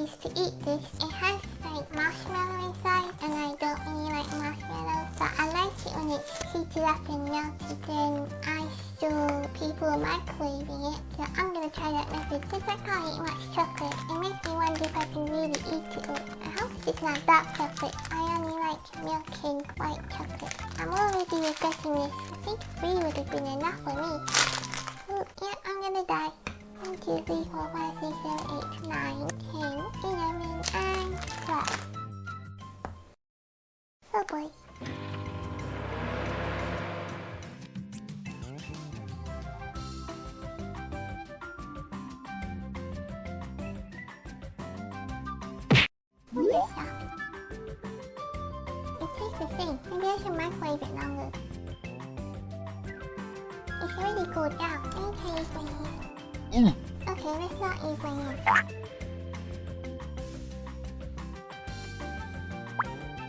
is to eat this. It has like marshmallow inside, and I don't really like marshmallow, but I like it when it's heated up and melted. Then I saw people microwaving it, so I'm gonna try that method. Since I can't eat much chocolate, it makes me wonder if I can really eat it all. I hope it's not dark chocolate. I only like milk and white chocolate. I'm already regretting this. I think 3 would have been enough for me. Oh, yeah, I'm gonna die. 1, 2, 3, 4, 5, 6, 7, 8, 9, 10, 11, and 12. Oh boy. What is that? It tastes the same. Maybe I should microwave it longer. It's already cooled down. Let me try use my hand. Okay, let's not use my hand.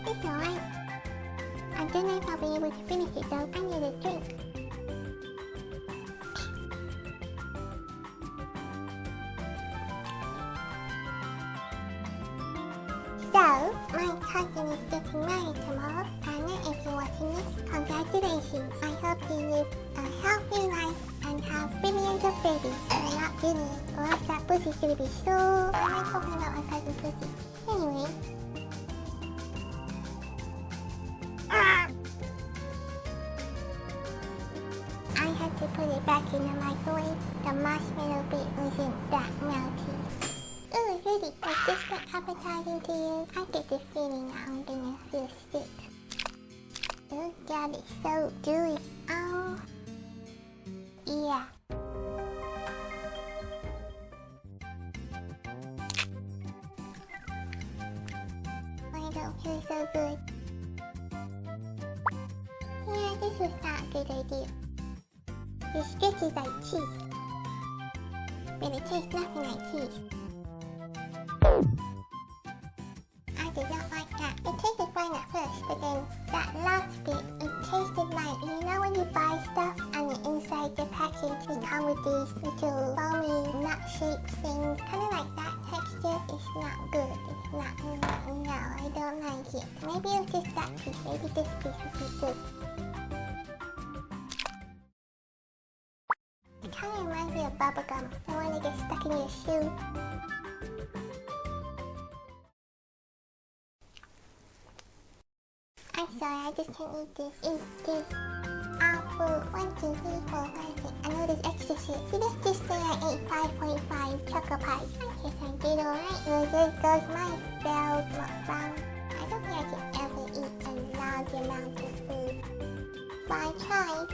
It's alright. I don't know if I'll be able to finish it though. I need a drink. So, my cousin is getting married tomorrow. Anna, if you're watching this, congratulations. I hope you live a healthy life and have billions of babies. Well, not billions, or else that pussy's gonna be so... Am I talking about my cousin's pussy? Anyway. I had to put it back in the microwave. The marshmallow bit wasn't that melty. Ooh, really? Was this not appetizing to you? I get the feeling that I'm gonna feel sick. Oh god, it's so dewy. Yeah. I don't feel so good. Yeah, this was not a good idea. It stretches like cheese. But it tastes nothing like cheese. I did not like that. It tasted fine at first, but then that last bit, it tasted like, you know when you buy stuff and the inside the package will come with these little foamy nut-shaped things, kind of like that texture. It's not good. It's not, no, I don't like it. Maybe it was just that piece. Maybe this piece would be good. It kind of reminds me of bubblegum. The one that gets stuck in your shoe. I'm sorry, I just can't eat this. Eat this. Apple. 1, 2, 3, 4, 5, 6. I know there's extra shit. See, let's just say I ate 5.5 choco pies. I guess I did alright. Well, there goes my failed mukbang. I don't think I can ever eat a large amount of food. But I tried.